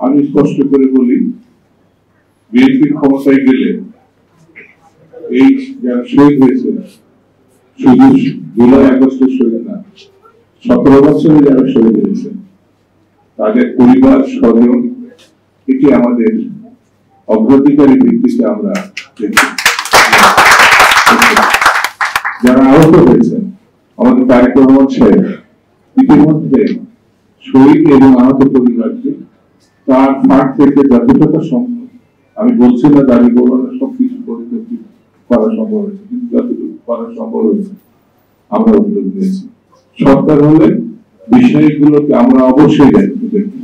আমি স্পষ্ট করে বলি, বিএনপির ক্ষমতায় গেলে এই যারা শহীদ হয়েছে, শুধু জুলাই আগস্টের শহীদ না, 17 বছরে যারা শহীদ হয়েছে তাদের পরিবার স্বজন, এটি আমাদের অগ্রাধিকারী ভিত্তিতে আমরা দেখি। যারা আহত হয়েছেন, আমাদের তারেক রহমান সাহেব ইতিমধ্যে শহীদ এবং আহত পরিবারকে তার ফাঁক থেকে যতটা সম্ভব, আমি বলছি না দাবি করবো না সবকিছু পরিবর্তন করা সম্ভব হয়েছে, কিন্তু যতটুকু করা সম্ভব হয়েছে আমরা উদ্যোগ নিয়েছি। সরকার হলে বিষয়গুলোকে আমরা অবশ্যই দায়িত্ব দেখি।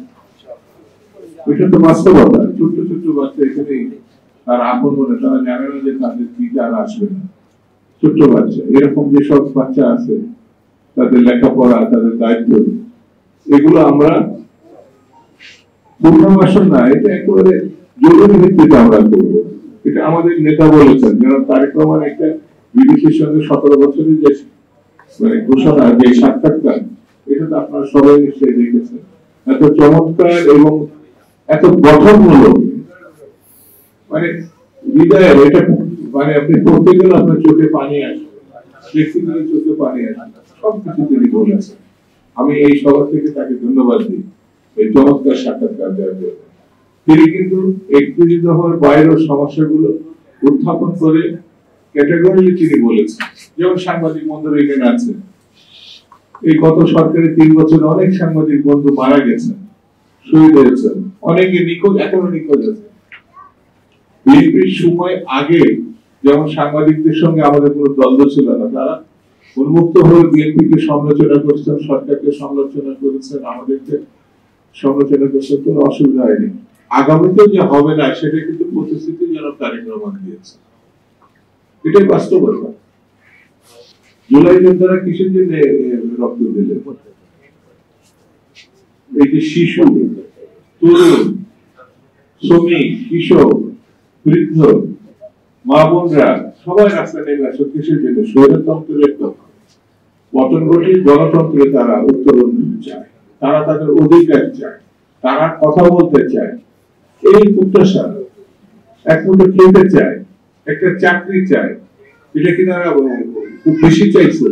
এটা তো বাস্তবতা। ছোট্ট ছোট্ট বাচ্চা এখানে তার আপন মনে, তারা জানে না যে তাদের পিতা আর আসবে না। ছোট্ট বাচ্চা, এরকম যেসব বাচ্চা আছে তাদের লেখাপড়া, তাদের দায়িত্ব, এগুলো আমরা পুনর্বাসন না, এটা একেবারে জরুরি ভিত্তিতে আমরা করবো। এটা আমাদের নেতা বলেছেন, যেন তারেক রহমান একটা বিদেশের সঙ্গে 17 বছরের যে মানে ঘোষণা, যে সাক্ষাৎকার, এটা তো আপনারা সবাই নিশ্চয়ই দেখেছেন। এত চমৎকার এবং এত গঠনমূলক, মানে হৃদয়ের, এটা মানে আপনি পড়তে গেলে আপনার চোখে পানি আসবে, দেখতে গেলে চোখে পানি আসবে, সবকিছু তিনি বলেছেন। আমি এই সভা থেকে তাকে ধন্যবাদ দিই এই চমৎকার সাক্ষাৎকার দেওয়ার জন্য। তিনি কিন্তু একত্রিত হওয়ার বাইরের সমস্যাগুলো উত্থাপন করে ক্যাটাগরিলি তিনি বলেছেন। যেমন সাংবাদিক বন্ধুরা এখানে আছে, এই গত সরকারের 3 বছরে অনেক সাংবাদিক বন্ধু মারা গেছেন, শহীদ হয়েছেন, অনেকে নিখোঁজ, এখনো নিখোঁজ আছে। বিএনপির সময় আগে যেমন সাংবাদিকদের সঙ্গে আমাদের কোনো দ্বন্দ্ব ছিল না, তারা উন্মুক্ত হয়ে বিএনপিকে সমালোচনা করছেন, সরকারকে সমালোচনা করেছেন, আমাদেরকে সমালোচনা করছেন, কোনো অসুবিধা হয়নি। আগামীতে যে হবে না সেটা কিন্তু প্রতিশ্রুতি যেন তারেক রহমান দিয়েছে, এটাই বাস্তবতা। জুলাই যোদ্ধারা কিসের জন্য রক্ত দিলেন? এই যে শিশু, তরুণ, শ্রমিক, কৃষক, বৃদ্ধ, মা বোনরা সবাই রাস্তায় নেমে আসে কিসের জন্য? স্বৈরতন্ত্রের পতন ঘটিয়ে গণতন্ত্রে তারা উত্তরণ চায়, তারা তাদের অধিকার চায়, তারা কথা বলতে চায়, এই প্রত্যাশা, এক মুঠো খেতে চায়, একটা চাকরি চায়, এটা কি তারা খুব বেশি চাইছে?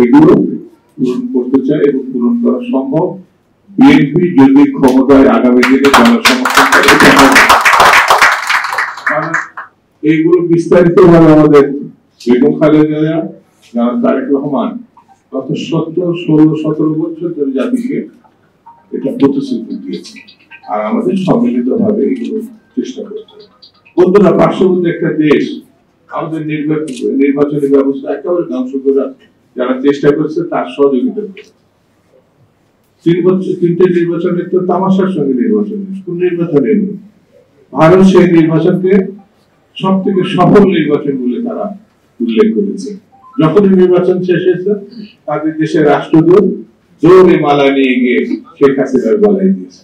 এগুলো পূরণ করতে চায় এবং পূরণ করা সম্ভব বিএনপি যদি ক্ষমতায় আগামী দিনে জনসমর্থন করে। এইগুলো বিস্তারিত ভাবে আমাদের বেগম খালেদা জিয়া, তারেক রহমান গত 16-17 বছর ধরে জাতিকে এটা প্রতিশ্রুতি দিয়েছে, আর আমাদের সম্মিলিত ভাবে এগুলো চেষ্টা করতে হবে। বন্ধুরা, পার্শ্ববর্তী একটা দেশ আমাদের নির্বাচনী ব্যবস্থা একেবারে ধ্বংস করে যারা চেষ্টা করছে তার সহযোগিতা করছে। 3 নির্বাচনের তো তামাশার সঙ্গে নির্বাচন, কোন নির্বাচনে নেই। ভারত সেই নির্বাচনকে সব থেকে সফল নির্বাচন বলে তারা উল্লেখ করেছে। যখন নির্বাচন শেষ হয়েছে, তাদের দেশের রাষ্ট্রদূত জোরে মালা নিয়ে গিয়ে শেখ হাসিনার গলায় দিয়েছে।